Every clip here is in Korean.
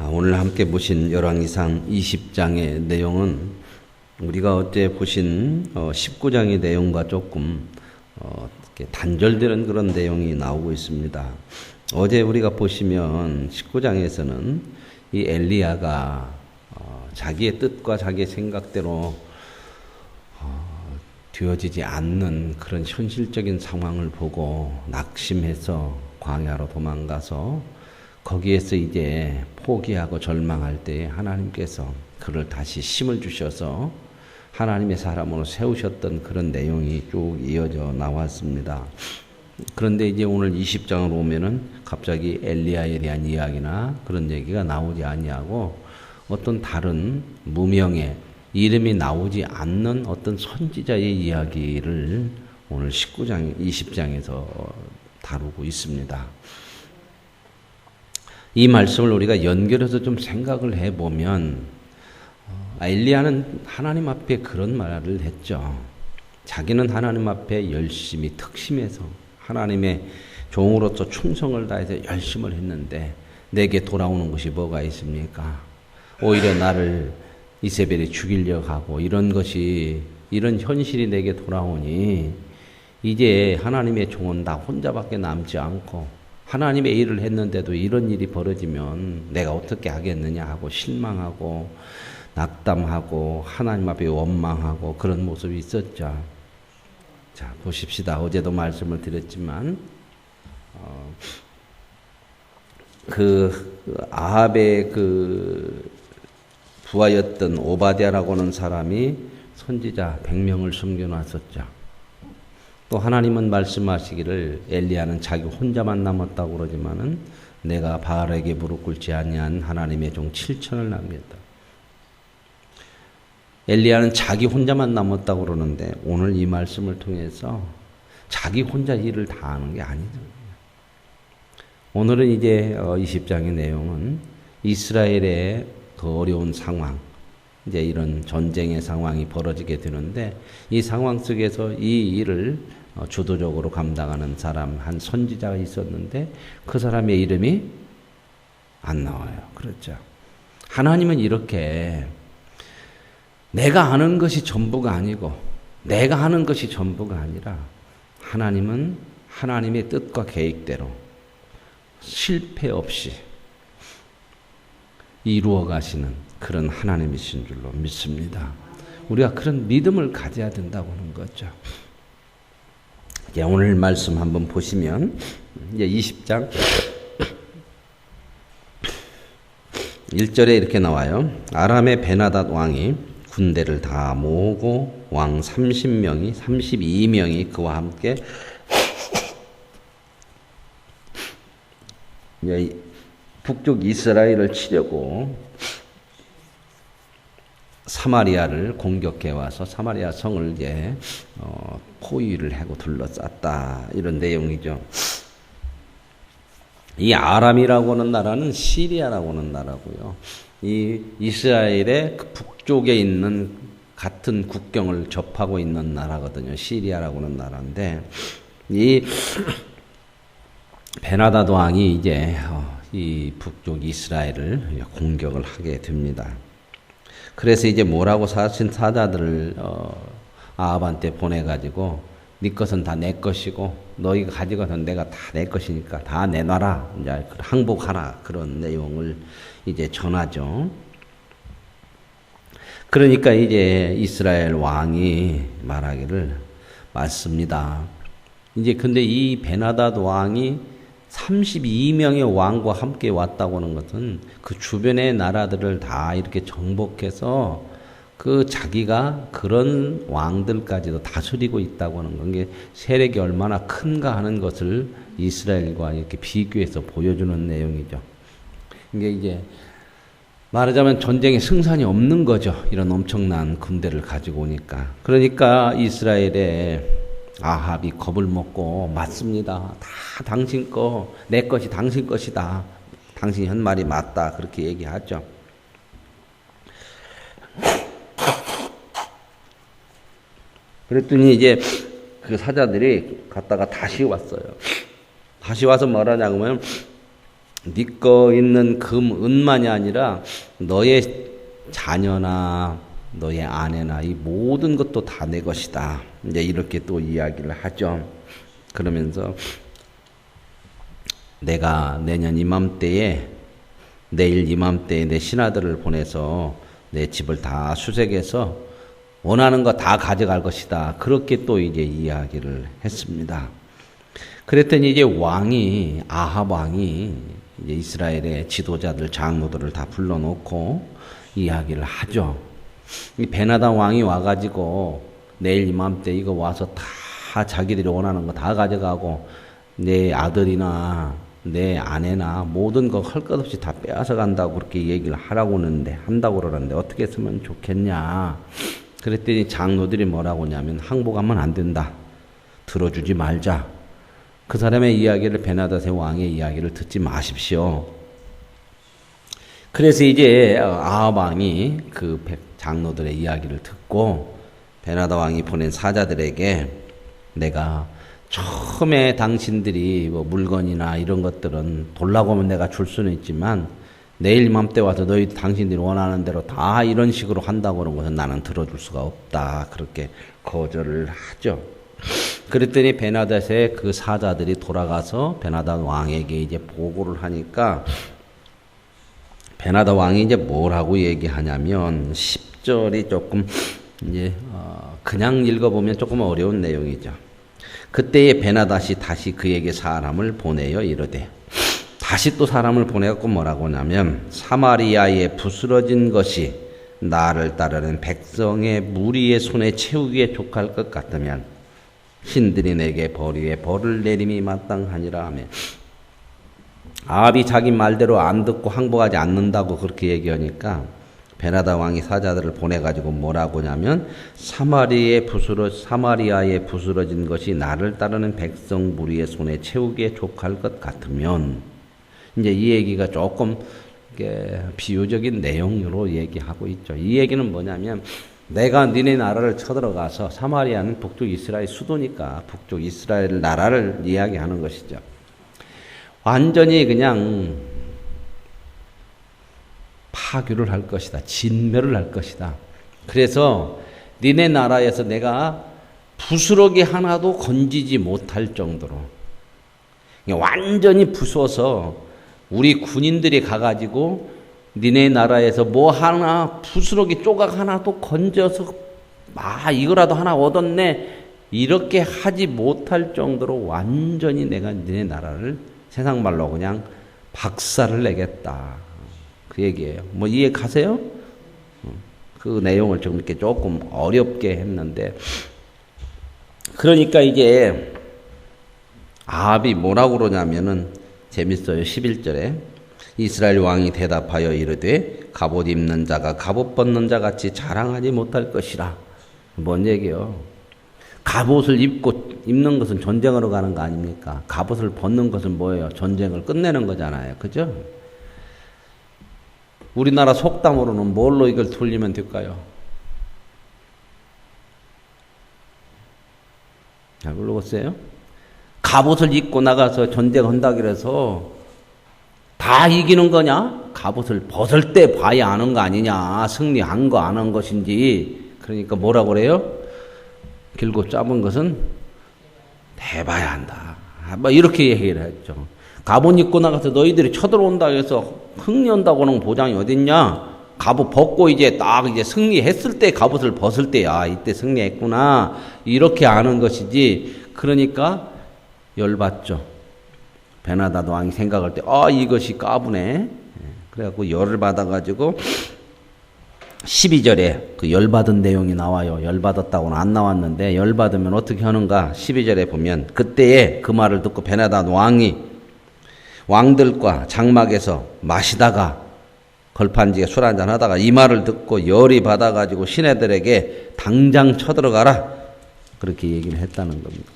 오늘 함께 보신 열왕기상 20장의 내용은 우리가 어제 보신 19장의 내용과 조금 이렇게 단절되는 그런 내용이 나오고 있습니다. 어제 우리가 보시면 19장에서는 이 엘리야가 자기의 뜻과 자기의 생각대로 되어지지 않는 그런 현실적인 상황을 보고 낙심해서 광야로 도망가서 거기에서 이제 포기하고 절망할 때 하나님께서 그를 다시 힘을 주셔서 하나님의 사람으로 세우셨던 그런 내용이 쭉 이어져 나왔습니다. 그런데 이제 오늘 20장으로 오면은 갑자기 엘리야에 대한 이야기나 그런 얘기가 나오지 아니하고 어떤 다른 무명의 이름이 나오지 않는 어떤 선지자의 이야기를 오늘 19장, 20장에서 다루고 있습니다. 이 말씀을 우리가 연결해서 좀 생각을 해보면 엘리야는 하나님 앞에 그런 말을 했죠. 자기는 하나님 앞에 열심히 특심해서 하나님의 종으로서 충성을 다해서 열심을 했는데 내게 돌아오는 것이 뭐가 있습니까? 오히려 나를 이세벨이 죽이려고 하고 이런 현실이 내게 돌아오니 이제 하나님의 종은 나 혼자밖에 남지 않고 하나님의 일을 했는데도 이런 일이 벌어지면 내가 어떻게 하겠느냐 하고 실망하고 낙담하고 하나님 앞에 원망하고 그런 모습이 있었죠. 자, 보십시다. 어제도 말씀을 드렸지만 아합의 부하였던 오바댜라고 하는 사람이 선지자 100명을 숨겨놨었죠. 또 하나님은 말씀하시기를 엘리야는 자기 혼자만 남았다고 그러지만은 내가 바알에게 무릎 꿇지 아니한 하나님의 종 7천을 남겼다. 엘리야는 자기 혼자만 남았다고 그러는데 오늘 이 말씀을 통해서 자기 혼자 일을 다 하는 게 아니죠. 오늘은 이제 20장의 내용은 이스라엘의 그 어려운 상황, 이제 이런 전쟁의 상황이 벌어지게 되는데 이 상황 속에서 이 일을 주도적으로 감당하는 사람, 한 선지자가 있었는데 그 사람의 이름이 안 나와요. 그렇죠. 하나님은 이렇게 내가 하는 것이 전부가 아니고 내가 하는 것이 전부가 아니라 하나님은 하나님의 뜻과 계획대로 실패 없이 이루어 가시는 그런 하나님이신 줄로 믿습니다. 우리가 그런 믿음을 가져야 된다고 하는 거죠. 오늘 말씀 한번 보시면 이제 20장 1절에 이렇게 나와요. 아람의 베나닷 왕이 군대를 다 모으고 왕 32명이 그와 함께 북쪽 이스라엘을 치려고 사마리아를 공격해 와서 사마리아 성을 이제 포위를 하고 둘러쌌다, 이런 내용이죠. 이 아람이라고 하는 나라는 시리아라고 하는 나라고요. 이 이스라엘의 그 북쪽에 있는 같은 국경을 접하고 있는 나라거든요. 시리아라고 하는 나라인데 이 베나닷 왕이 이제 이 북쪽 이스라엘을 공격을 하게 됩니다. 그래서 이제 뭐라고 사자들을 아합한테 보내가지고 네 것은 다 내 것이고 너희가 가져가선 내가 다 내 것이니까 다 내놔라, 이제 항복하라, 그런 내용을 이제 전하죠. 그러니까 이제 이스라엘 왕이 말하기를 맞습니다. 이제 근데 이 베나닷 왕이 32명의 왕과 함께 왔다고 하는 것은 그 주변의 나라들을 다 이렇게 정복해서 그 자기가 그런 왕들까지도 다스리고 있다고 하는 건 게 세력이 얼마나 큰가 하는 것을 이스라엘과 이렇게 비교해서 보여주는 내용이죠. 이게 이제 말하자면 전쟁에 승산이 없는 거죠. 이런 엄청난 군대를 가지고 오니까. 그러니까 이스라엘의 아합이 겁을 먹고 맞습니다. 다 당신 거, 내 것이 당신 것이다. 당신이 한 말이 맞다. 그렇게 얘기하죠. 그랬더니 이제 그 사자들이 갔다가 다시 왔어요. 다시 와서 뭐라냐면 네 거 있는 금, 은만이 아니라 너의 자녀나 너의 아내나 이 모든 것도 다 내 것이다. 이제 이렇게 또 이야기를 하죠. 그러면서 내가 내년 이맘때에 내일 이맘때에 내 신하들을 보내서 내 집을 다 수색해서 원하는 거 다 가져갈 것이다. 그렇게 또 이제 이야기를 했습니다. 그랬더니 이제 왕이 아합 왕이 이제 이스라엘의 지도자들 장로들을 다 불러놓고 이야기를 하죠. 이 베나다 왕이 와가지고 내일 이맘때 이거 와서 다 자기들이 원하는 거 다 가져가고 내 아들이나 내 아내나 모든 거 할 것 없이 다 빼앗아 간다고 그렇게 얘기를 하라고 하는데 한다고 그러는데 어떻게 했으면 좋겠냐. 그랬더니 장로들이 뭐라고 하냐면 항복하면 안 된다. 들어주지 말자. 그 사람의 이야기를 베나닷의 왕의 이야기를 듣지 마십시오. 그래서 이제 아합 왕이 그 장로들의 이야기를 듣고 베나다 왕이 보낸 사자들에게 내가 처음에 당신들이 뭐 물건이나 이런 것들은 돌라고 하면 내가 줄 수는 있지만 내일 이맘때 와서 당신들이 원하는 대로 다 이런 식으로 한다고 그런 것은 나는 들어줄 수가 없다. 그렇게 거절을 하죠. 그랬더니 베나닷의 그 사자들이 돌아가서 베나닷 왕에게 이제 보고를 하니까 베나닷 왕이 이제 뭐라고 얘기하냐면 10절이 조금 이제 그냥 읽어보면 조금 어려운 내용이죠. 그때에 베나닷이 다시 그에게 사람을 보내어 이르되 다시 또 사람을 보내갖고 뭐라고 하냐면 사마리아에 부스러진 것이 나를 따르는 백성의 무리의 손에 채우기에 족할 것 같으면 신들이 내게 벌 위에 벌을 내림이 마땅하니라 하며 아합이 자기 말대로 안 듣고 항복하지 않는다고 그렇게 얘기하니까 베나다 왕이 사자들을 보내가지고 뭐라고 하냐면 사마리아에 부스러진 것이 나를 따르는 백성 무리의 손에 채우기에 족할 것 같으면 이제 이 얘기가 조금 비유적인 내용으로 얘기하고 있죠. 이 얘기는 뭐냐면 내가 니네 나라를 쳐들어가서 사마리아는 북쪽 이스라엘 수도니까 북쪽 이스라엘 나라를 이야기하는 것이죠. 완전히 그냥 파괴를 할 것이다. 진멸을 할 것이다. 그래서 니네 나라에서 내가 부스러기 하나도 건지지 못할 정도로 완전히 부숴서 우리 군인들이 가가지고 니네 나라에서 뭐 하나 부스러기 조각 하나도 건져서 이거라도 하나 얻었네 이렇게 하지 못할 정도로 완전히 내가 니네 나라를 세상 말로 그냥 박살을 내겠다. 그 얘기예요. 뭐 이해 가세요? 그 내용을 좀 이렇게 조금 어렵게 했는데 그러니까 이제 아합이 뭐라고 그러냐면은 재밌어요. 11절에 이스라엘 왕이 대답하여 이르되 갑옷 입는 자가 갑옷 벗는 자 같이 자랑하지 못할 것이라. 뭔 얘기요? 갑옷을 입는 것은 전쟁으로 가는 거 아닙니까? 갑옷을 벗는 것은 뭐예요? 전쟁을 끝내는 거잖아요. 그죠? 우리나라 속담으로는 뭘로 이걸 돌리면 될까요? 잘 모르겠어요? 갑옷을 입고 나가서 전쟁한다 그래서 다 이기는 거냐? 갑옷을 벗을 때 봐야 아는 거 아니냐? 승리한 거 안 한 것인지. 그러니까 뭐라고 그래요? 길고 짧은 것은 대봐야 한다. 뭐 이렇게 얘기를 했죠. 갑옷 입고 나가서 너희들이 쳐들어온다 해서 승리한다고는 보장이 어딨냐? 갑옷 벗고 이제 딱 이제 승리했을 때 갑옷을 벗을 때야 이때 승리했구나 이렇게 아는 것이지. 그러니까 열받죠. 베나닷 왕이 생각할 때 이것이 까부네. 그래갖고 열을 받아가지고 12절에 그 열받은 내용이 나와요. 열받았다고는 안 나왔는데 열받으면 어떻게 하는가 12절에 보면 그때에 그 말을 듣고 베나닷 왕이 왕들과 장막에서 마시다가 걸판지에 술 한잔 하다가 이 말을 듣고 열이 받아가지고 시내들에게 당장 쳐들어가라 그렇게 얘기를 했다는 겁니다.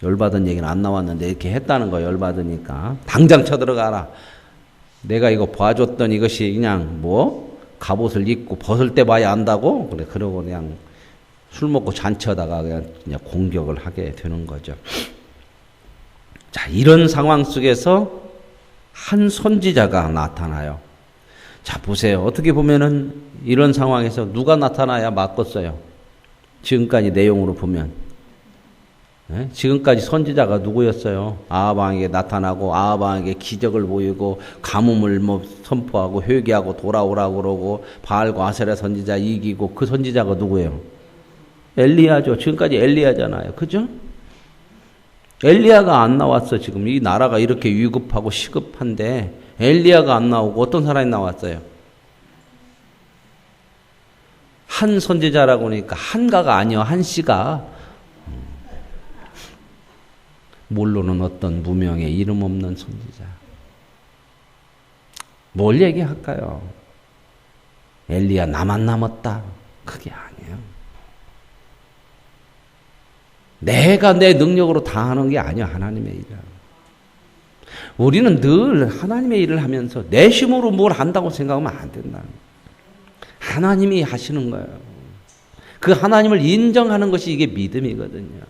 열받은 얘기는 안 나왔는데 이렇게 했다는 거 열받으니까 당장 쳐들어가라. 내가 이거 봐줬던 이것이 그냥 갑옷을 입고 벗을 때 봐야 안다고? 그래, 그러고 그냥 술 먹고 잔치하다가 그냥 공격을 하게 되는 거죠. 자, 이런 상황 속에서 한 선지자가 나타나요. 자, 보세요. 어떻게 보면은 이런 상황에서 누가 나타나야 맞겠어요? 지금까지 내용으로 보면. 네? 지금까지 선지자가 누구였어요? 아합 왕에게 나타나고 아합 왕에게 기적을 보이고 가뭄을 선포하고 회개하고 돌아오라고 그러고 바알과 아세라 선지자 이기고 그 선지자가 누구예요? 엘리야죠. 지금까지 엘리야잖아요. 그죠? 엘리야가 안 나왔어. 지금 이 나라가 이렇게 위급하고 시급한데 엘리야가 안 나오고 어떤 사람이 나왔어요? 한 선지자라고 하니까 한가가 아니요. 한 씨가 모르는 어떤 무명의 이름 없는 선지자. 뭘 얘기할까요? 엘리야 나만 남았다. 그게 아니에요. 내가 내 능력으로 다 하는 게 아니야. 하나님의 일을. 우리는 늘 하나님의 일을 하면서 내 힘으로 뭘 한다고 생각하면 안 된다. 하나님이 하시는 거예요. 그 하나님을 인정하는 것이 이게 믿음이거든요.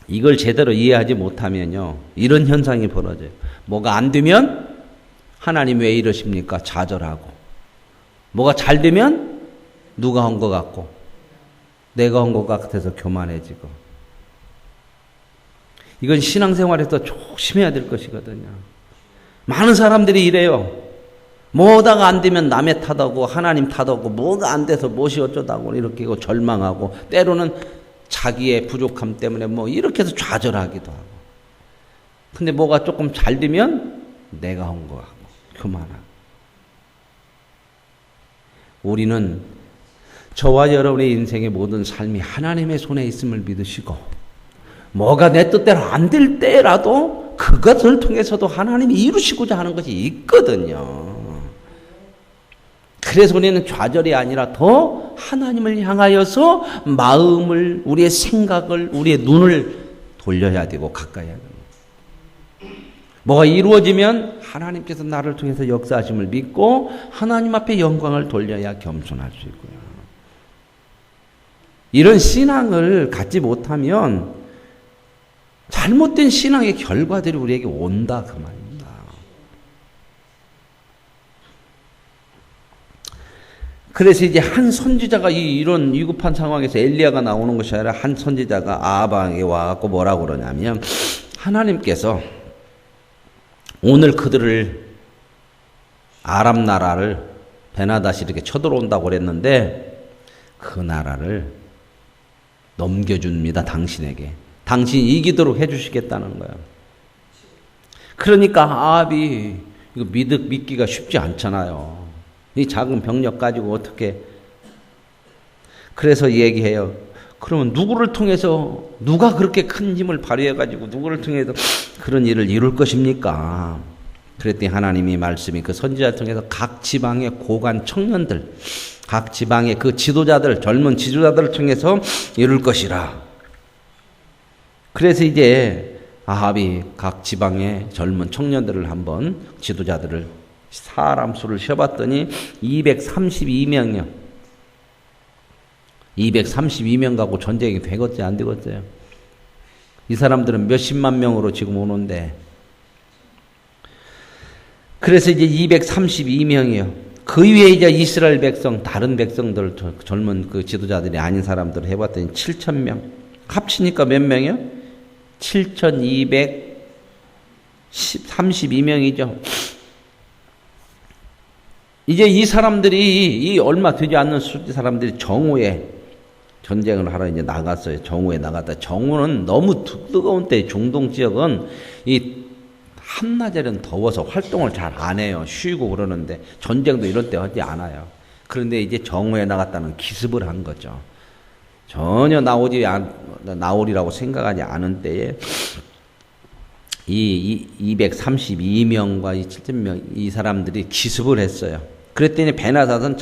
이걸 제대로 이해하지 못하면요. 이런 현상이 벌어져요. 뭐가 안 되면 하나님 왜 이러십니까? 좌절하고. 뭐가 잘 되면 누가 한 것 같고 내가 한 것 같아서 교만해지고. 이건 신앙생활에서 조심해야 될 것이거든요. 많은 사람들이 이래요. 뭐다가 안 되면 남의 탓하고 하나님 탓하고 뭐가 안 돼서 무엇이 어쩌다고 이렇게 절망하고 때로는 자기의 부족함 때문에 이렇게 해서 좌절하기도 하고. 근데 뭐가 조금 잘 되면 내가 한 거 같고 교만하고. 우리는 저와 여러분의 인생의 모든 삶이 하나님의 손에 있음을 믿으시고 뭐가 내 뜻대로 안 될 때라도 그것을 통해서도 하나님이 이루시고자 하는 것이 있거든요. 그래서 우리는 좌절이 아니라 더 하나님을 향하여서 마음을, 우리의 생각을, 우리의 눈을 돌려야 되고 가까이 해야 됩니다. 뭐가 이루어지면 하나님께서 나를 통해서 역사하심을 믿고 하나님 앞에 영광을 돌려야 겸손할 수 있고요. 이런 신앙을 갖지 못하면 잘못된 신앙의 결과들이 우리에게 온다 그 말입니다. 그래서 이제 한 선지자가 이런 위급한 상황에서 엘리야가 나오는 것이 아니라 한 선지자가 아합 왕에게 와갖고 뭐라고 그러냐면 하나님께서 오늘 그들을 아람 나라를 베나다시 이렇게 쳐들어온다고 그랬는데 그 나라를 넘겨줍니다. 당신에게. 당신이 이기도록 해주시겠다는 거예요. 그러니까 아합이 이거 믿기가 쉽지 않잖아요. 이 작은 병력 가지고 어떻게. 그래서 얘기해요. 그러면 누구를 통해서 누가 그렇게 큰 힘을 발휘해가지고 누구를 통해서 그런 일을 이룰 것입니까? 그랬더니 하나님이 말씀이 그 선지자를 통해서 각 지방의 고관 청년들, 각 지방의 그 지도자들, 젊은 지도자들을 통해서 이룰 것이라. 그래서 이제 아합이 각 지방의 젊은 청년들을 한번 지도자들을 사람 수를 쉬어봤더니 232명이요. 232명 갖고 전쟁이 되겠지 안 되겠어요? 이 사람들은 몇십만 명으로 지금 오는데. 그래서 이제 232명이요. 그 위에 이제 이스라엘 백성, 다른 백성들, 젊은 그 지도자들이 아닌 사람들을 해봤더니 7,000명. 합치니까 몇 명이요? 7,232명이죠. 이제 이 사람들이, 이 얼마 되지 않는 사람들이 정오에 전쟁을 하러 이제 나갔어요. 정오에 나갔다. 정오는 너무 뜨거운 때 중동 지역은 이 한낮에는 더워서 활동을 잘 안 해요. 쉬고 그러는데 전쟁도 이런 때 하지 않아요. 그런데 이제 정오에 나갔다는 기습을 한 거죠. 전혀 나오리라고 생각하지 않은 때에 이 232명과 이 7,000명 이 사람들이 기습을 했어요. 그랬더니 베나닷은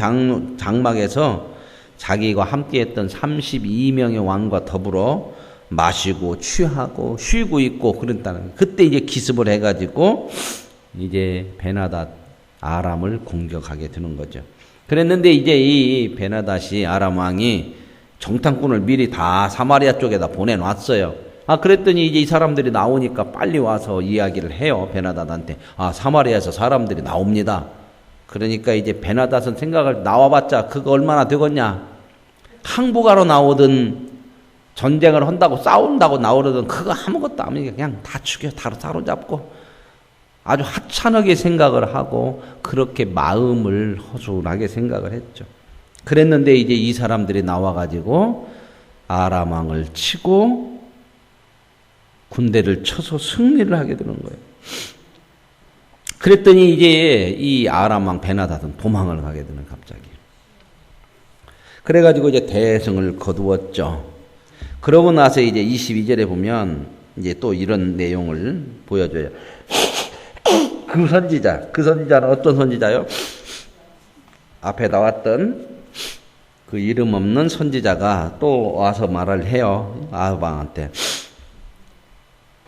장막에서 자기와 함께했던 32명의 왕과 더불어 마시고 취하고 쉬고 있고 그랬다는 거예요. 그때 이제 기습을 해가지고 이제 베나닷 아람을 공격하게 되는 거죠. 그랬는데 이제 이 베나닷이 아람 왕이 정탐꾼을 미리 다 사마리아 쪽에다 보내놨어요. 그랬더니 이제 이 사람들이 나오니까 빨리 와서 이야기를 해요. 베나닷한테. 사마리아에서 사람들이 나옵니다. 그러니까 이제 베나닷은 생각을 나와봤자 그거 얼마나 되겠냐. 항복하러 나오든 전쟁을 한다고 싸운다고 나오려든 그거 아무것도 아니니까 그냥 다 죽여, 다 사로잡고 아주 하찮게 생각을 하고 그렇게 마음을 허술하게 생각을 했죠. 그랬는데 이제 이 사람들이 나와가지고 아람 왕을 치고 군대를 쳐서 승리를 하게 되는 거예요. 그랬더니 이제 이 아람 왕 베나닷은 도망을 가게 되는 갑자기. 그래가지고 이제 대승을 거두었죠. 그러고 나서 이제 22절에 보면 이제 또 이런 내용을 보여줘요. 그 선지자는 어떤 선지자요? 앞에 나왔던 그 이름 없는 선지자가 또 와서 말을 해요. 아합 왕한테.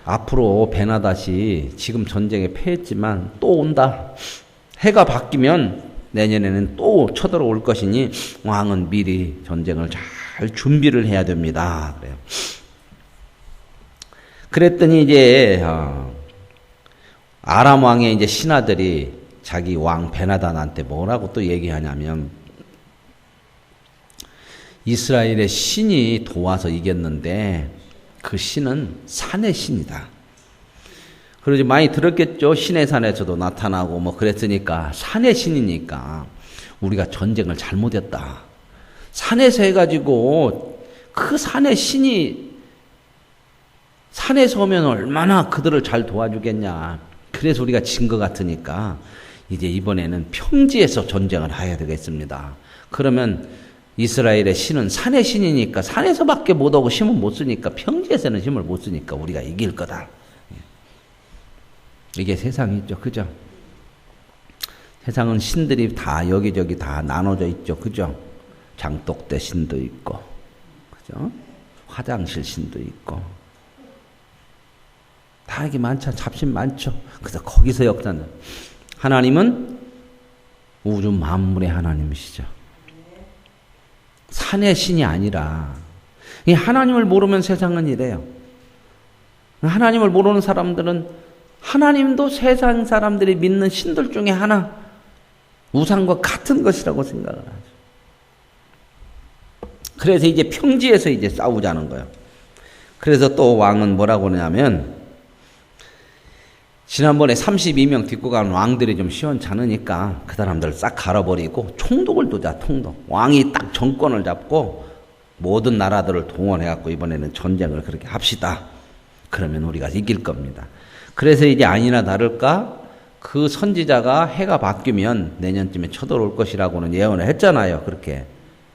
앞으로 베나닷이 지금 전쟁에 패했지만 또 온다. 해가 바뀌면 내년에는 또 쳐들어올 것이니 왕은 미리 전쟁을 잘 준비를 해야 됩니다. 그래요. 그랬더니 이제 아람 왕의 이제 신하들이 자기 왕 베나닷한테 뭐라고 또 얘기하냐면 이스라엘의 신이 도와서 이겼는데 그 신은 산의 신이다. 그러지 많이 들었겠죠. 신의 산에서도 나타나고 뭐 그랬으니까 산의 신이니까 우리가 전쟁을 잘못했다. 산에서 해가지고 그 산의 신이 산에서 오면 얼마나 그들을 잘 도와주겠냐. 그래서 우리가 진 것 같으니까 이제 이번에는 평지에서 전쟁을 해야 되겠습니다. 그러면 이스라엘의 신은 산의 신이니까 산에서밖에 못 오고 힘은 못 쓰니까 평지에서는 힘을 못 쓰니까 우리가 이길 거다. 이게 세상이죠. 그죠? 세상은 신들이 다 여기저기 다 나눠져 있죠. 그죠? 장독대 신도 있고, 그죠? 화장실 신도 있고. 다 이게 많죠. 잡신 많죠. 그래서 거기서 역사는. 하나님은 우주 만물의 하나님이시죠. 산의 신이 아니라, 이 하나님을 모르면 세상은 이래요. 하나님을 모르는 사람들은 하나님도 세상 사람들이 믿는 신들 중에 하나, 우상과 같은 것이라고 생각을 하죠. 그래서 이제 평지에서 이제 싸우자는 거예요. 그래서 또 왕은 뭐라고 하냐면, 지난번에 32명 딛고 간 왕들이 좀 시원찮으니까 그 사람들을 싹 갈아버리고 총독을 두자, 총독. 왕이 딱 정권을 잡고 모든 나라들을 동원해갖고 이번에는 전쟁을 그렇게 합시다. 그러면 우리가 이길 겁니다. 그래서 이제 아니나 다를까 그 선지자가 해가 바뀌면 내년쯤에 쳐들어올 것이라고는 예언을 했잖아요. 그렇게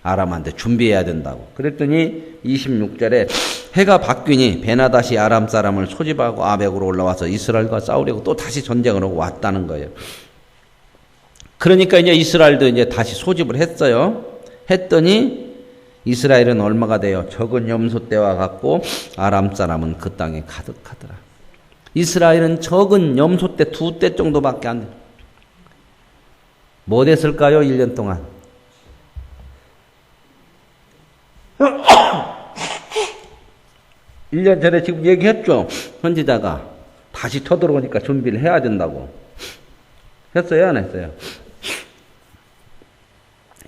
아람한테 준비해야 된다고. 그랬더니 26절에 해가 바뀌니 베나닷이 아람 사람을 소집하고 아벡으로 올라와서 이스라엘과 싸우려고 또 다시 전쟁을 하고 왔다는 거예요. 그러니까 이제 이스라엘도 이제 다시 소집을 했어요. 했더니 이스라엘은 얼마가 돼요? 적은 염소 떼와 같고 아람 사람은 그 땅에 가득하더라. 이스라엘은 적은 염소 떼 2떼 정도밖에 안 돼. 뭐 됐을까요? 1년 동안. 1년 전에 지금 얘기했죠. 선지자가 다시 쳐들어오니까 준비를 해야 된다고. 했어요? 안 했어요?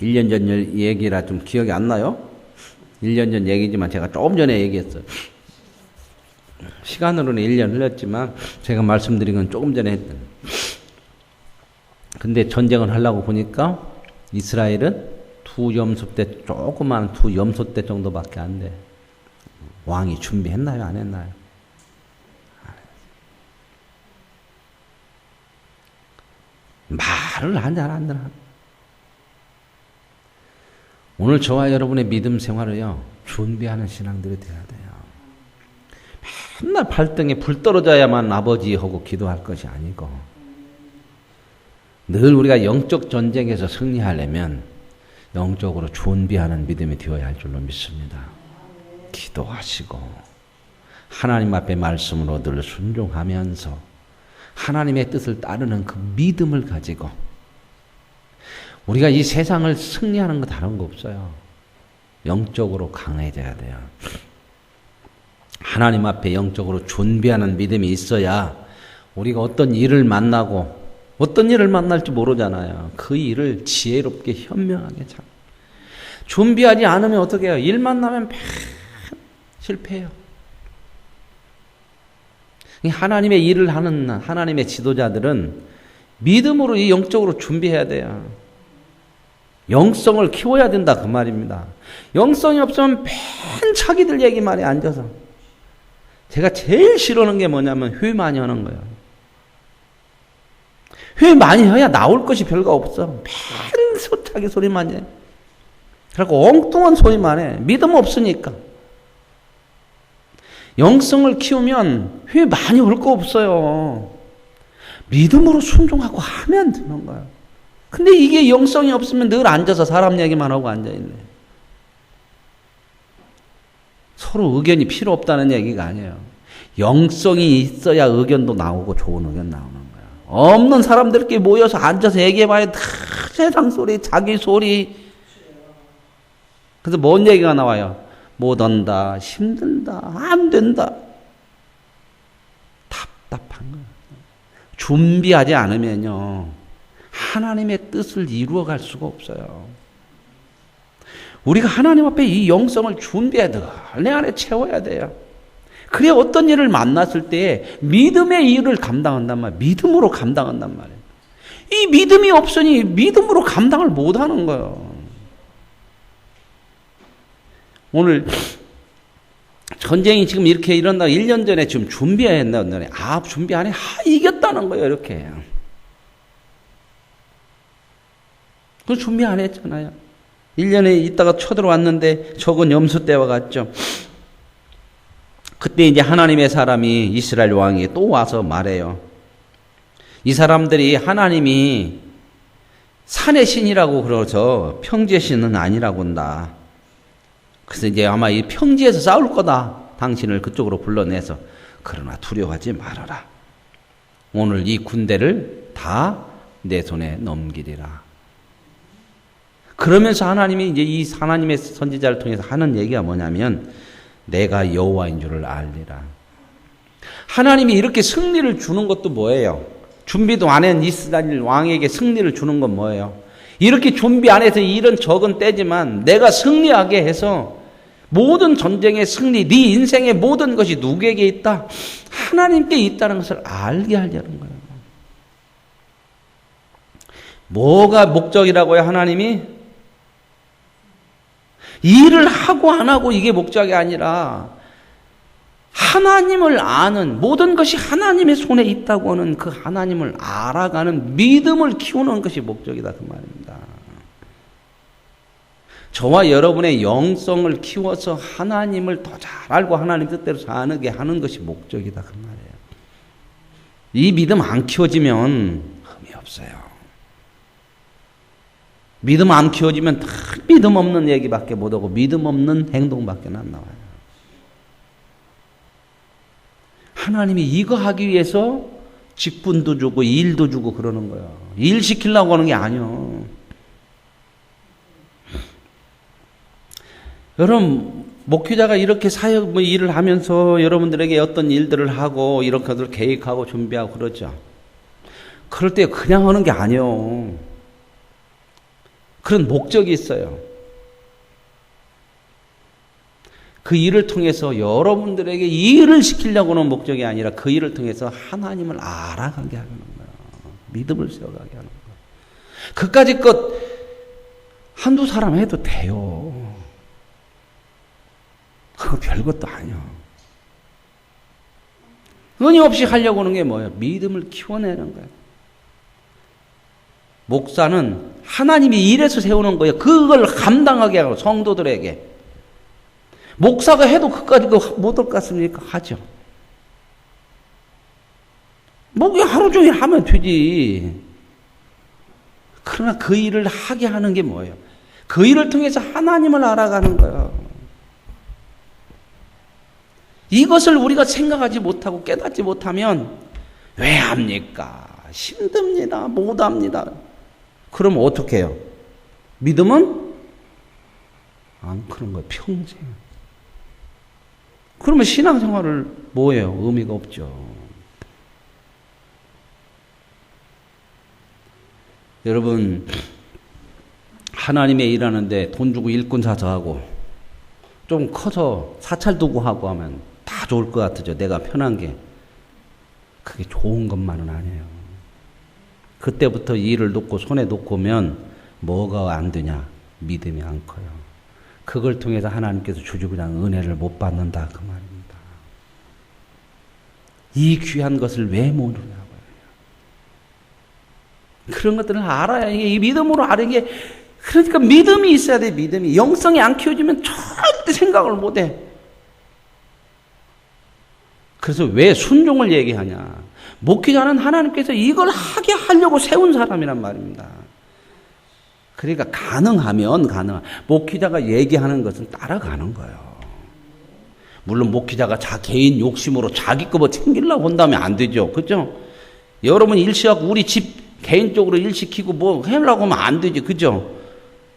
1년 전 얘기라 좀 기억이 안 나요? 1년 전 얘기지만 제가 조금 전에 얘기했어요. 시간으로는 1년 흘렸지만 제가 말씀드린 건 조금 전에 했던. 근데 전쟁을 하려고 보니까 이스라엘은 2염소대, 조그만 2염소대 정도밖에 안 돼. 왕이 준비했나요? 안 했나요? 말을 한잘 안 들어. 오늘 저와 여러분의 믿음 생활을요, 준비하는 신앙들이 돼야 돼요. 맨날 발등에 불 떨어져야만 아버지하고 기도할 것이 아니고, 늘 우리가 영적 전쟁에서 승리하려면 영적으로 준비하는 믿음이 되어야 할 줄로 믿습니다. 기도하시고 하나님 앞에 말씀으로 늘 순종하면서 하나님의 뜻을 따르는 그 믿음을 가지고 우리가 이 세상을 승리하는 거 다른 거 없어요. 영적으로 강해져야 돼요. 하나님 앞에 영적으로 준비하는 믿음이 있어야 우리가 어떤 일을 만나고 어떤 일을 만날지 모르잖아요. 그 일을 지혜롭게 현명하게 참. 준비하지 않으면 어떻게 해요? 일 만나면 실패해요. 하나님의 일을 하는 하나님의 지도자들은 믿음으로 이 영적으로 준비해야 돼요. 영성을 키워야 된다 그 말입니다. 영성이 없으면 맨 자기들 얘기만 해 앉아서. 제가 제일 싫어하는 게 뭐냐면 회의 많이 하는 거예요. 회의 많이 해야 나올 것이 별거 없어. 맨 자기 소리만 해. 그리고 엉뚱한 소리만 해. 믿음 없으니까. 영성을 키우면 회의 많이 올 거 없어요. 믿음으로 순종하고 하면 되는 거예요. 근데 이게 영성이 없으면 늘 앉아서 사람 얘기만 하고 앉아있네. 서로 의견이 필요 없다는 얘기가 아니에요. 영성이 있어야 의견도 나오고 좋은 의견 나오는 거예요. 없는 사람들끼리 모여서 앉아서 얘기해봐야 다 세상 소리, 자기 소리. 그래서 뭔 얘기가 나와요? 못한다, 힘든다, 안 된다. 답답한 거예요. 준비하지 않으면요, 하나님의 뜻을 이루어갈 수가 없어요. 우리가 하나님 앞에 이 영성을 준비해야 돼요. 내 안에 채워야 돼요. 그래야 어떤 일을 만났을 때 믿음의 일을 감당한단 말이에요. 믿음으로 감당한단 말이에요. 이 믿음이 없으니 믿음으로 감당을 못하는 거예요. 오늘 전쟁이 지금 이렇게 일어나 1년 전에 지금 준비해야 했는데 준비 안 해? 이겼다는 거예요. 이렇게. 그 준비 안 했잖아요. 1년에 있다가 쳐들어왔는데 적은 염소 때와 같죠. 그때 이제 하나님의 사람이 이스라엘 왕이 또 와서 말해요. 이 사람들이 하나님이 산의 신이라고 그러죠. 평지의 신은 아니라고 한다. 그래서 이제 아마 이 평지에서 싸울 거다. 당신을 그쪽으로 불러내서. 그러나 두려워하지 말아라. 오늘 이 군대를 다 내 손에 넘기리라. 그러면서 하나님이 이제 이 하나님의 선지자를 통해서 하는 얘기가 뭐냐면 내가 여호와인 줄을 알리라. 하나님이 이렇게 승리를 주는 것도 뭐예요? 준비도 안 한 이스라엘 왕에게 승리를 주는 건 뭐예요? 이렇게 준비 안 해서 이런 적은 때지만 내가 승리하게 해서 모든 전쟁의 승리, 네 인생의 모든 것이 누구에게 있다? 하나님께 있다는 것을 알게 하려는 거예요. 뭐가 목적이라고요, 하나님이? 일을 하고 안 하고 이게 목적이 아니라 하나님을 아는, 모든 것이 하나님의 손에 있다고 하는 그 하나님을 알아가는 믿음을 키우는 것이 목적이다 그 말입니다. 저와 여러분의 영성을 키워서 하나님을 더 잘 알고 하나님 뜻대로 사게 하는 것이 목적이다 그 말이에요. 이 믿음 안 키워지면 흠이 없어요. 믿음 안 키워지면 다 믿음 없는 얘기밖에 못하고 믿음 없는 행동밖에 안 나와요. 하나님이 이거 하기 위해서 직분도 주고 일도 주고 그러는 거예요. 일 시키려고 하는 게 아니에요. 여러분, 목회자가 이렇게 사역 일을 하면서 여러분들에게 어떤 일들을 하고 이렇게들 계획하고 준비하고 그러죠. 그럴 때 그냥 하는 게 아니에요. 그런 목적이 있어요. 그 일을 통해서 여러분들에게 일을 시키려고 하는 목적이 아니라 그 일을 통해서 하나님을 알아가게 하는 거예요. 믿음을 세워가게 하는 거예요. 그까짓 것 한두 사람 해도 돼요. 그거 별것도 아니에요. 끊임없이 하려고 하는 게 뭐예요? 믿음을 키워내는 거예요. 목사는 하나님이 이래서 세우는 거예요. 그걸 감당하게 하고 성도들에게. 목사가 해도 그까지 못할 것 같습니까? 하죠. 뭐 하루 종일 하면 되지. 그러나 그 일을 하게 하는 게 뭐예요? 그 일을 통해서 하나님을 알아가는 거예요. 이것을 우리가 생각하지 못하고 깨닫지 못하면 왜 합니까? 힘듭니다. 못합니다. 그럼 어떻게 해요? 믿음은 안 크는 거예요. 평생. 그러면 신앙생활을 뭐예요? 의미가 없죠. 여러분, 하나님의 일하는데 돈 주고 일꾼 사서 하고 좀 커서 사찰 두고 하고 하면 다 좋을 것 같죠. 내가 편한 게. 그게 좋은 것만은 아니에요. 그때부터 일을 놓고 손에 놓고 오면 뭐가 안 되냐? 믿음이 안 커요. 그걸 통해서 하나님께서 주시고 그냥 은혜를 못 받는다 그 말입니다. 이 귀한 것을 왜 모르냐고요. 그런 것들을 알아야 이게 믿음으로 아는 게 그러니까 믿음이 있어야 돼. 믿음이 영성이 안 키워지면 절대 생각을 못해. 그래서 왜 순종을 얘기하냐? 목회자는 하나님께서 이걸 하게 하려고 세운 사람이란 말입니다. 그러니까 가능하면 목회자가 얘기하는 것은 따라가는 거예요. 물론 목회자가 개인 욕심으로 자기 거 뭐 챙기려고 한다면 안 되죠. 그죠? 여러분 일시하고 우리 집 개인적으로 일 시키고 뭐 하려고 하면 안 되지. 그죠?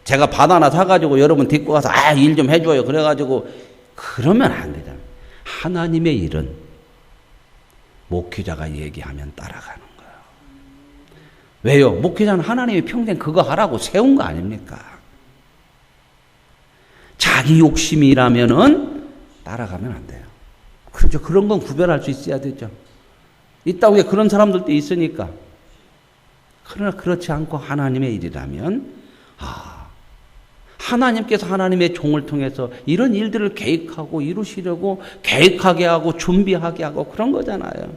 제가 바나나 사가지고 여러분 데리고 가서 일 좀 해줘요. 그래가지고 그러면 안 되잖아요. 하나님의 일은 목회자가 얘기하면 따라가는 거예요. 왜요? 목회자는 하나님이 평생 그거 하라고 세운 거 아닙니까? 자기 욕심이라면은 따라가면 안 돼요. 그렇죠. 그런 건 구별할 수 있어야 되죠. 있다고 그런 사람들도 있으니까. 그러나 그렇지 않고 하나님의 일이라면 하나님께서 하나님의 종을 통해서 이런 일들을 계획하고 이루시려고 계획하게 하고 준비하게 하고 그런 거잖아요.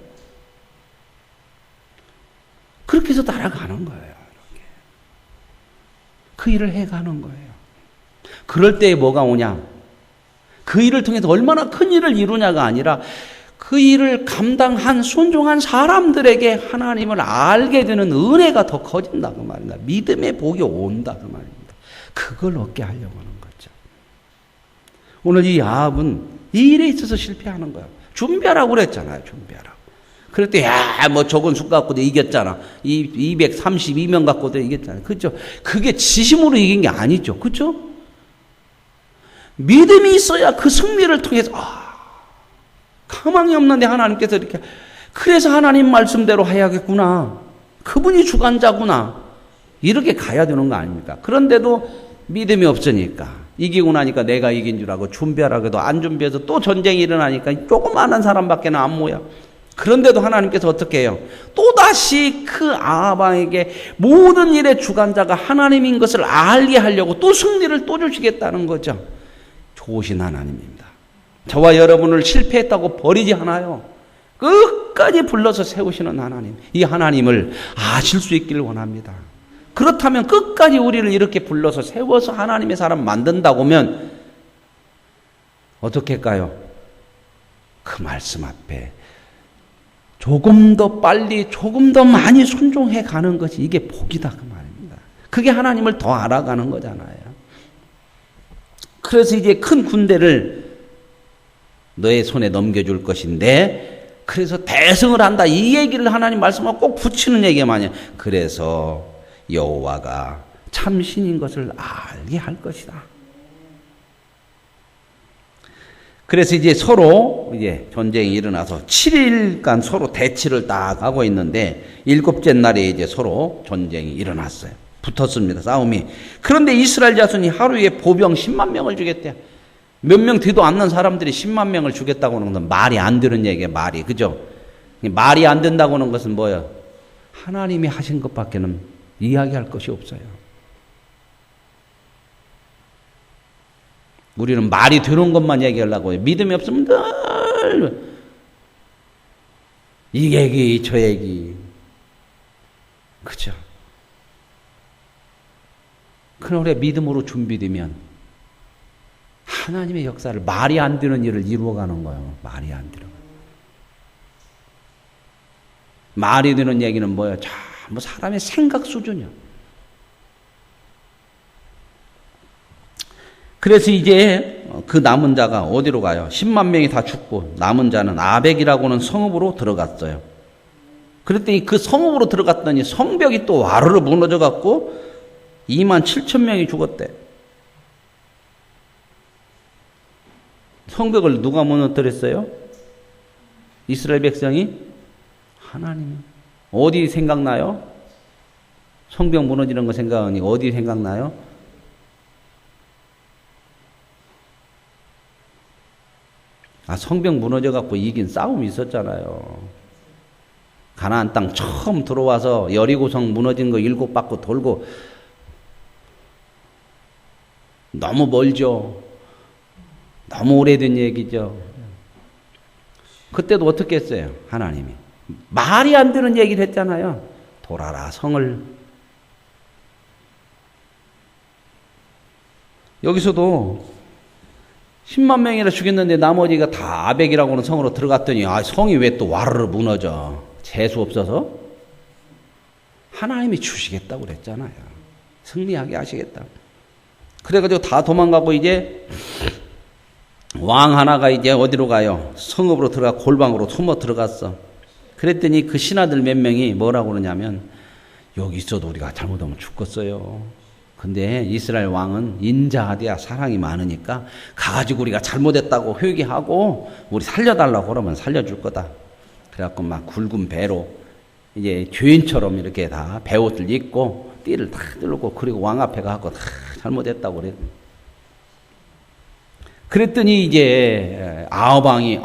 그렇게 해서 따라가는 거예요. 이렇게. 그 일을 해가는 거예요. 그럴 때에 뭐가 오냐? 그 일을 통해서 얼마나 큰 일을 이루냐가 아니라 그 일을 감당한 순종한 사람들에게 하나님을 알게 되는 은혜가 더 커진다 그 말입니다. 믿음의 복이 온다 그 말입니다. 그걸 얻게 하려고 하는 거죠. 오늘 이 야합은 이 일에 있어서 실패하는 거예요. 준비하라고 그랬잖아요. 준비하라고. 그럴 때 뭐 적은 숫 갖고도 이겼잖아. 232명 갖고도 이겼잖아요. 그렇죠? 그게 지심으로 이긴 게 아니죠. 그렇죠? 믿음이 있어야 그 승리를 통해서 가망이 없는데 하나님께서 이렇게 그래서 하나님 말씀대로 해야겠구나. 그분이 주관자구나. 이렇게 가야 되는 거 아닙니까? 그런데도 믿음이 없으니까 이기고 나니까 내가 이긴 줄 알고 준비하라고 해도 안 준비해서 또 전쟁이 일어나니까 조그마한 사람밖에 안 모여. 그런데도 하나님께서 어떻게 해요? 또다시 그 아합에게 모든 일의 주관자가 하나님인 것을 알게 하려고 또 승리를 또 주시겠다는 거죠. 좋으신 하나님입니다. 저와 여러분을 실패했다고 버리지 않아요. 끝까지 불러서 세우시는 하나님. 이 하나님을 아실 수 있기를 원합니다. 그렇다면 끝까지 우리를 이렇게 불러서 세워서 하나님의 사람 만든다고 하면 어떻게 할까요? 그 말씀 앞에 조금 더 빨리 조금 더 많이 순종해 가는 것이 이게 복이다 그 말입니다. 그게 하나님을 더 알아가는 거잖아요. 그래서 이제 큰 군대를 너의 손에 넘겨줄 것인데 그래서 대승을 한다 이 얘기를 하나님 말씀하고 꼭 붙이는 얘기가 많아요. 그래서 여호와가 참신인 것을 알게 할 것이다. 그래서 이제 서로 전쟁이 일어나서 7일간 서로 대치를 딱 하고 있는데 7째 날에 이제 서로 전쟁이 일어났어요. 붙었습니다. 싸움이. 그런데 이스라엘 자손이 하루에 보병 10만 명을 주겠대요. 몇 명 되도 않는 사람들이 10만 명을 주겠다고 하는 건 말이 안 되는 얘기예요. 말이. 그죠? 말이 안 된다고 하는 것은 뭐예요? 하나님이 하신 것밖에는 이야기할 것이 없어요. 우리는 말이 되는 것만 얘기하려고 해요. 믿음이 없으면 늘 이 얘기 저 얘기. 그죠? 그럼 우리가 믿음으로 준비되면 하나님의 역사를 말이 안 되는 일을 이루어가는 거예요. 말이 안 되는 거예요. 말이 되는 얘기는 뭐예요? 뭐 사람의 생각 수준이요. 그래서 이제 그 남은 자가 어디로 가요? 10만 명이 다 죽고 남은 자는 아벡이라고 하는 성읍으로 들어갔어요. 그랬더니 그 성읍으로 들어갔더니 성벽이 또 와르르 무너져 갖고 2만 7천 명이 죽었대. 성벽을 누가 무너뜨렸어요? 이스라엘 백성이? 하나님이. 어디 생각나요? 성벽 무너지는 거 생각하니 어디 생각나요? 성벽 무너져갖고 이긴 싸움이 있었잖아요. 가나안 땅 처음 들어와서 여리고성 무너진 거 7바퀴 돌고 너무 멀죠. 너무 오래된 얘기죠. 그때도 어떻게 했어요? 하나님이 말이 안 되는 얘기를 했잖아요. 돌아라 성을. 여기서도 10만 명이나 죽였는데 나머지가 다 아벡이라고는 성으로 들어갔더니 성이 왜 또 와르르 무너져? 재수 없어서? 하나님이 주시겠다고 그랬잖아요. 승리하게 하시겠다. 그래가지고 다 도망가고 이제 왕 하나가 이제 어디로 가요? 성읍으로 들어가 골방으로 숨어 들어갔어. 그랬더니 그 신하들 몇 명이 뭐라고 그러냐면 여기 있어도 우리가 잘못하면 죽겠어요. 근데 이스라엘 왕은 인자하디야 사랑이 많으니까 가가지고 우리가 잘못했다고 회개하고 우리 살려달라고 그러면 살려줄 거다. 그래갖고 막 굵은 배로 이제 죄인처럼 이렇게 다 배옷을 입고 띠를 다 들고 그리고 왕 앞에 가고 다 잘못했다고 그래. 그랬더니 이제 아합 왕이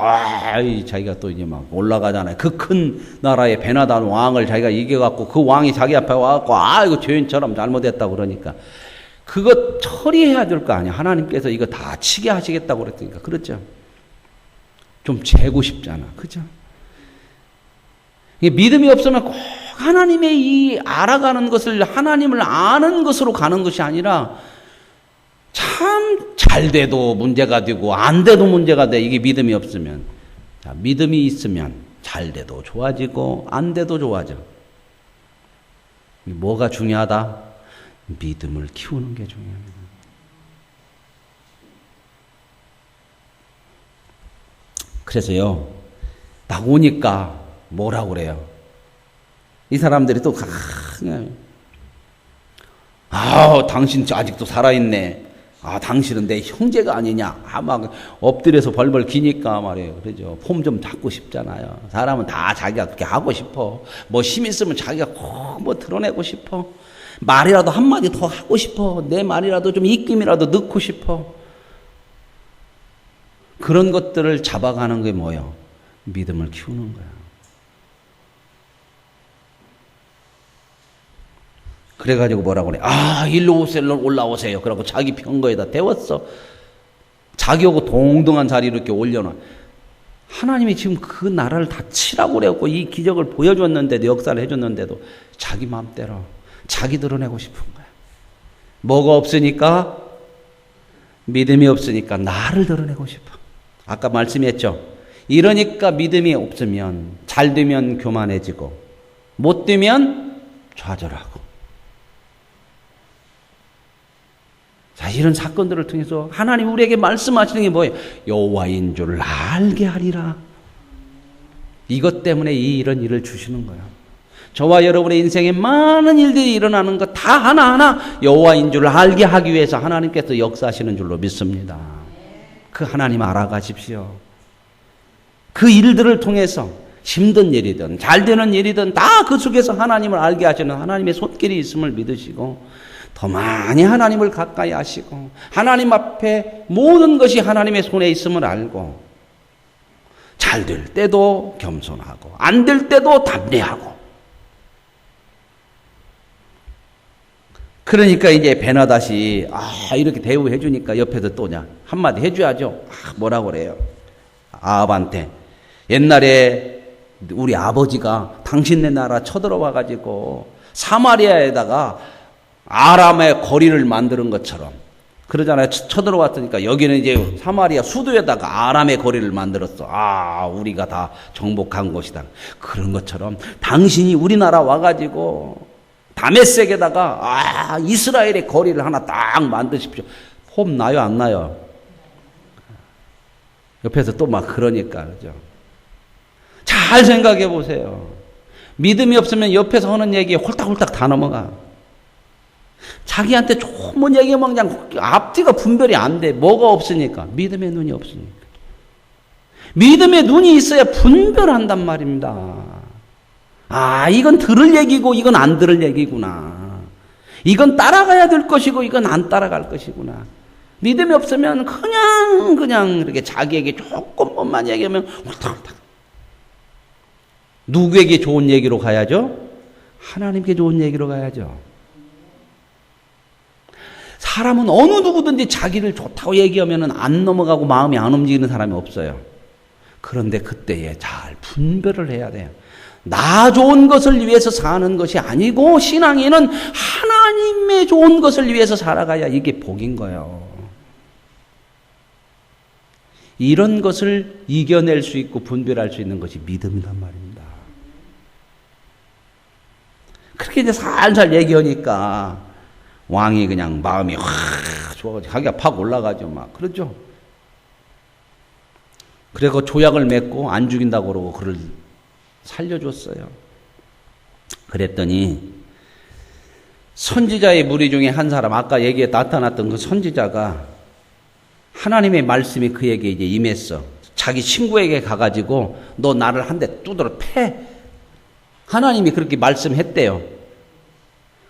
자기가 또 이제 막 올라가잖아요. 그 큰 나라의 베나단 왕을 자기가 이겨갖고 그 왕이 자기 앞에 와갖고 이거 죄인처럼 잘못했다고 그러니까 그거 처리해야 될 거 아니야. 하나님께서 이거 다 치게 하시겠다고 그랬으니까. 그렇죠. 좀 재고 싶잖아. 그죠? 믿음이 없으면 꼭 하나님의 이 알아가는 것을 하나님을 아는 것으로 가는 것이 아니라 참 잘 돼도 문제가 되고 안 돼도 문제가 돼. 이게 믿음이 없으면. 자, 믿음이 있으면 잘 돼도 좋아지고 안 돼도 좋아져. 뭐가 중요하다? 믿음을 키우는 게 중요합니다. 그래서요. 딱 오니까 뭐라고 그래요? 이 사람들이 또 당신 아직도 살아있네. 당신은 내 형제가 아니냐. 막 엎드려서 벌벌 기니까 말이에요. 그러죠. 폼 좀 잡고 싶잖아요. 사람은 다 자기가 그렇게 하고 싶어. 뭐 힘 있으면 자기가 꼭 뭐 드러내고 싶어. 말이라도 한마디 더 하고 싶어. 내 말이라도 좀 입김이라도 넣고 싶어. 그런 것들을 잡아가는 게 뭐예요? 믿음을 키우는 거야. 그래가지고 뭐라고 그래? 일로 오세요, 올라오세요. 그러고 자기 편거에다 대웠어. 자기하고 동등한 자리로 이렇게 올려놔. 하나님이 지금 그 나라를 다 치라고 그래갖고 이 기적을 보여줬는데도, 역사를 해줬는데도 자기 마음대로 자기 드러내고 싶은 거야. 뭐가 없으니까? 믿음이 없으니까 나를 드러내고 싶어. 아까 말씀했죠. 이러니까 믿음이 없으면 잘 되면 교만해지고 못 되면 좌절하고. 자, 이런 사건들을 통해서 하나님 우리에게 말씀하시는 게 뭐예요? 여호와인 줄 알게 하리라. 이것 때문에 이런 일을 주시는 거예요. 저와 여러분의 인생에 많은 일들이 일어나는 것 다 하나하나 여호와인 줄 알게 하기 위해서 하나님께서 역사하시는 줄로 믿습니다. 그 하나님 알아가십시오. 그 일들을 통해서 힘든 일이든 잘 되는 일이든 다 그 속에서 하나님을 알게 하시는 하나님의 손길이 있음을 믿으시고 더 많이 하나님을 가까이 하시고 하나님 앞에 모든 것이 하나님의 손에 있음을 알고 잘 될 때도 겸손하고 안 될 때도 담대하고. 그러니까 이제 베나닷이 이렇게 대우해 주니까 옆에서 또냐 한마디 해줘야죠. 뭐라고 그래요? 아합한테 옛날에 우리 아버지가 당신네 나라 쳐들어와 가지고 사마리아에다가 아람의 거리를 만드는 것처럼 그러잖아요. 쳐들어왔으니까 여기는 이제 사마리아 수도에다가 아람의 거리를 만들었어. 우리가 다 정복한 곳이다. 그런 것처럼 당신이 우리나라 와가지고 다메섹에다가 이스라엘의 거리를 하나 딱 만드십시오. 폼 나요, 안 나요? 옆에서 또 막 그러니까 그죠? 잘 생각해 보세요. 믿음이 없으면 옆에서 하는 얘기에 홀딱홀딱 다 넘어가. 자기한테 좋은 얘기하면 그냥 앞뒤가 분별이 안 돼. 뭐가 없으니까? 믿음의 눈이 없으니까. 믿음의 눈이 있어야 분별한단 말입니다. 아, 이건 들을 얘기고 이건 안 들을 얘기구나. 이건 따라가야 될 것이고 이건 안 따라갈 것이구나. 믿음이 없으면 그냥 이렇게 자기에게 조금만 얘기하면 훌떡훌떡. 누구에게 좋은 얘기로 가야죠? 하나님께 좋은 얘기로 가야죠. 사람은 어느 누구든지 자기를 좋다고 얘기하면 안 넘어가고 마음이 안 움직이는 사람이 없어요. 그런데 그때에 잘 분별을 해야 돼요. 나 좋은 것을 위해서 사는 것이 아니고 신앙인은 하나님의 좋은 것을 위해서 살아가야 이게 복인 거예요. 이런 것을 이겨낼 수 있고 분별할 수 있는 것이 믿음이란 말입니다. 그렇게 이제 살살 얘기하니까 왕이 그냥 마음이 확 좋아가지고 자기가 팍 올라가죠. 막 그러죠. 그래서 조약을 맺고 안 죽인다고 그러고 그를 살려줬어요. 그랬더니 선지자의 무리 중에 한 사람, 아까 얘기에 나타났던 그 선지자가 하나님의 말씀이 그에게 이제 임했어. 자기 친구에게 가가지고 너 나를 한 대 두드러 패. 하나님이 그렇게 말씀했대요.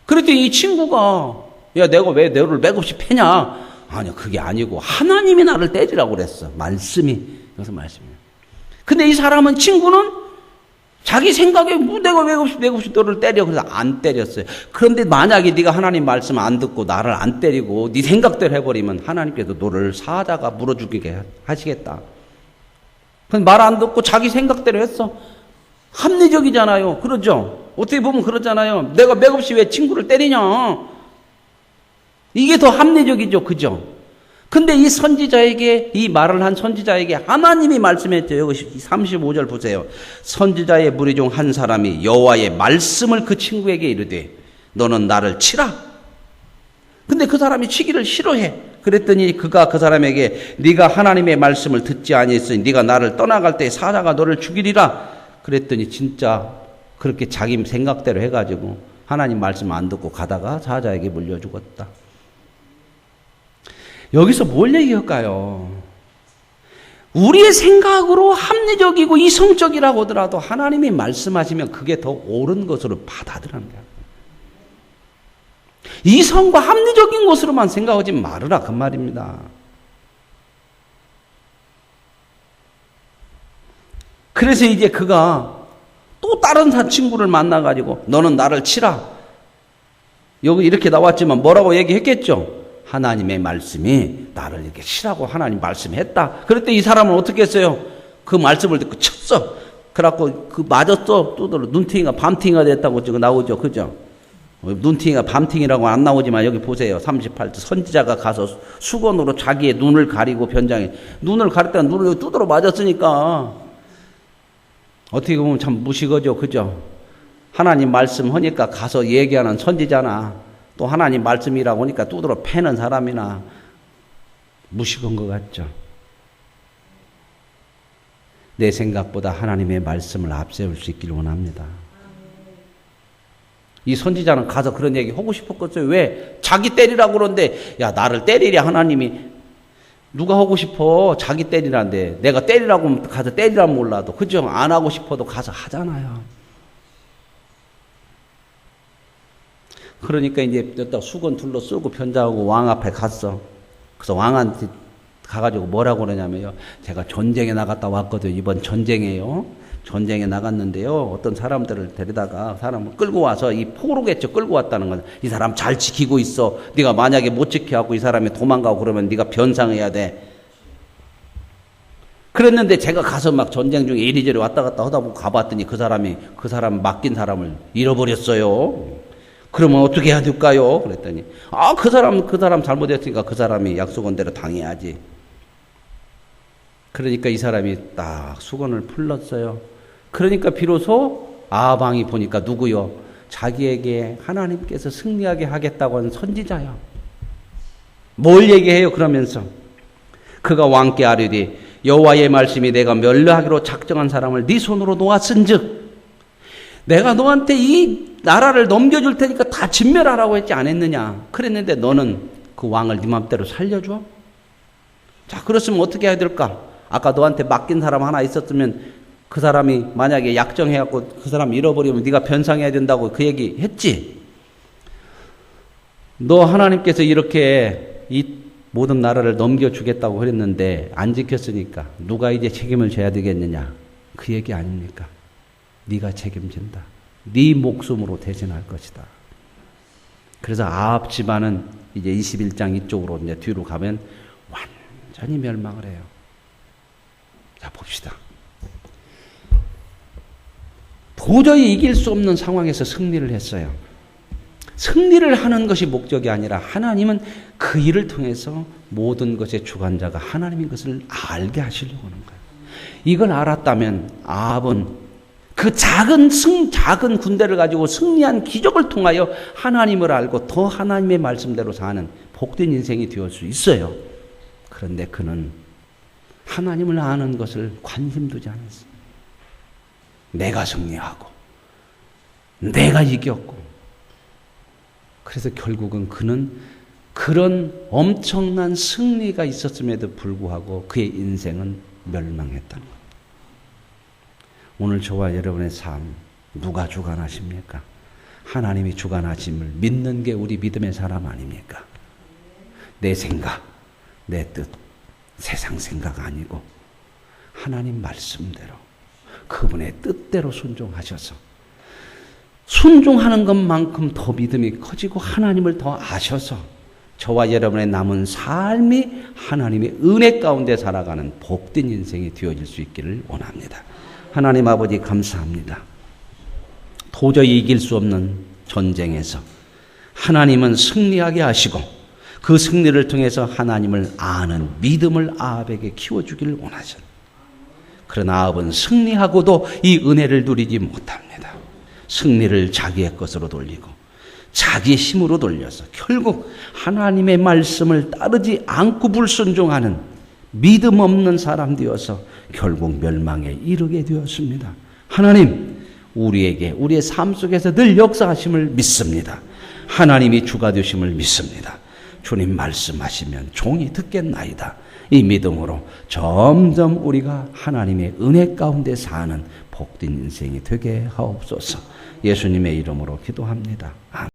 그랬더니 이 친구가 야 내가 왜 너를 맥없이 패냐. 아니요 그게 아니고 하나님이 나를 때리라고 그랬어. 말씀이. 여기서 말씀이에요. 근데 이 사람은 친구는 자기 생각에 내가 맥없이 너를 때려. 그래서 안 때렸어요. 그런데 만약에 네가 하나님 말씀 안 듣고 나를 안 때리고 네 생각대로 해버리면 하나님께서 너를 사자가 물어 죽이게 하시겠다. 말 안 듣고 자기 생각대로 했어. 합리적이잖아요. 그러죠? 어떻게 보면 그러잖아요. 내가 맥없이 왜 친구를 때리냐. 이게 더 합리적이죠. 그죠? 근데 이 선지자에게, 이 말을 한 선지자에게 하나님이 말씀했죠. 여기 35절 보세요. 선지자의 무리 중 한 사람이 여호와의 말씀을 그 친구에게 이르되 너는 나를 치라. 근데 그 사람이 치기를 싫어해. 그랬더니 그가 그 사람에게 네가 하나님의 말씀을 듣지 아니했으니 네가 나를 떠나갈 때 사자가 너를 죽이리라. 그랬더니 진짜 그렇게 자기 생각대로 해가지고 하나님 말씀 안 듣고 가다가 사자에게 물려 죽었다. 여기서 뭘 얘기할까요? 우리의 생각으로 합리적이고 이성적이라고 하더라도 하나님이 말씀하시면 그게 더 옳은 것으로 받아들이는 거야. 이성과 합리적인 것으로만 생각하지 말으라 그 말입니다. 그래서 이제 그가 또 다른 친구를 만나가지고 너는 나를 치라. 여기 이렇게 나왔지만 뭐라고 얘기했겠죠? 하나님의 말씀이 나를 이렇게 치라고 하나님 말씀했다. 그럴 때 이 사람은 어떻게 했어요? 그 말씀을 듣고 쳤어. 그래갖고 그 맞았어. 또 눈팅이가 밤팅이가 됐다고 지금 나오죠. 그죠? 눈팅이가 밤팅이라고 안 나오지만 여기 보세요. 38절 선지자가 가서 수건으로 자기의 눈을 가리고 변장해. 눈을 가렸다가 눈을 두드러 맞았으니까 어떻게 보면 참 무식하죠. 그죠? 하나님 말씀 하니까 가서 얘기하는 선지자나 또 하나님 말씀이라고 하니까 두드러 패는 사람이나 무식한 것 같죠. 내 생각보다 하나님의 말씀을 앞세울 수 있기를 원합니다. 이 선지자는 가서 그런 얘기 하고 싶었겠어요. 왜? 자기 때리라고 그러는데 야 나를 때리랴 하나님이. 누가 하고 싶어? 자기 때리라는데 내가 때리라고 하면 가서 때리라면 몰라도 그죠? 안 하고 싶어도 가서 하잖아요. 그러니까 이제 수건 둘러 쓰고 변장하고 왕 앞에 갔어. 그래서 왕한테 가가지고 뭐라고 그러냐면요. 제가 전쟁에 나갔다 왔거든요. 이번 전쟁에요. 전쟁에 나갔는데요. 어떤 사람들을 데리다가 사람을 끌고 와서 이 포로겠죠. 끌고 왔다는 건 이 사람 잘 지키고 있어. 네가 만약에 못 지켜갖고 이 사람이 도망가고 그러면 네가 변상해야 돼. 그랬는데 제가 가서 막 전쟁 중에 이리저리 왔다 갔다 하다 보고 가봤더니 그 사람 맡긴 사람을 잃어버렸어요. 그러면 어떻게 해야 될까요? 그랬더니 그 사람 잘못했으니까 그 사람이 약속한 대로 당해야지. 그러니까 이 사람이 딱 수건을 풀렀어요. 그러니까 비로소 아방이 보니까 누구요? 자기에게 하나님께서 승리하게 하겠다고 하는 선지자요. 뭘 얘기해요? 그러면서 그가 왕께 아뢰되 여호와의 말씀이 내가 멸류하기로 작정한 사람을 네 손으로 놓았은즉 내가 너한테 이 나라를 넘겨줄 테니까 다 진멸하라고 했지 않았느냐. 그랬는데 너는 그 왕을 네 맘대로 살려줘? 자, 그렇으면 어떻게 해야 될까? 아까 너한테 맡긴 사람 하나 있었으면 그 사람이 만약에 약정해갖고 그 사람 잃어버리면 네가 변상해야 된다고 그 얘기 했지. 너 하나님께서 이렇게 이 모든 나라를 넘겨주겠다고 그랬는데 안 지켰으니까 누가 이제 책임을 져야 되겠느냐. 그 얘기 아닙니까? 네가 책임진다. 네 목숨으로 대신할 것이다. 그래서 아합 집안은 이제 21장 이쪽으로 이제 뒤로 가면 완전히 멸망을 해요. 자, 봅시다. 도저히 이길 수 없는 상황에서 승리를 했어요. 승리를 하는 것이 목적이 아니라 하나님은 그 일을 통해서 모든 것의 주관자가 하나님인 것을 알게 하시려고 하는 거예요. 이걸 알았다면 아합은 그 작은 군대를 가지고 승리한 기적을 통하여 하나님을 알고 더 하나님의 말씀대로 사는 복된 인생이 되을 수 있어요. 그런데 그는 하나님을 아는 것을 관심 두지 않았어요. 내가 승리하고 내가 이겼고 그래서 결국은 그는 그런 엄청난 승리가 있었음에도 불구하고 그의 인생은 멸망했다는 겁니다. 오늘 저와 여러분의 삶 누가 주관하십니까? 하나님이 주관하심을 믿는 게 우리 믿음의 사람 아닙니까? 내 생각, 내 뜻, 세상 생각 아니고 하나님 말씀대로 그분의 뜻대로 순종하셔서 순종하는 것만큼 더 믿음이 커지고 하나님을 더 아셔서 저와 여러분의 남은 삶이 하나님의 은혜 가운데 살아가는 복된 인생이 되어질 수 있기를 원합니다. 하나님 아버지 감사합니다. 도저히 이길 수 없는 전쟁에서 하나님은 승리하게 하시고 그 승리를 통해서 하나님을 아는 믿음을 아합에게 키워주기를 원하셨습니다. 그러나 아합은 승리하고도 이 은혜를 누리지 못합니다. 승리를 자기의 것으로 돌리고 자기의 힘으로 돌려서 결국 하나님의 말씀을 따르지 않고 불순종하는 믿음 없는 사람 되어서 결국 멸망에 이르게 되었습니다. 하나님, 우리에게 우리의 삶 속에서 늘 역사하심을 믿습니다. 하나님이 주가 되심을 믿습니다. 주님 말씀하시면 종이 듣겠나이다. 이 믿음으로 점점 우리가 하나님의 은혜 가운데 사는 복된 인생이 되게 하옵소서. 예수님의 이름으로 기도합니다. 아멘.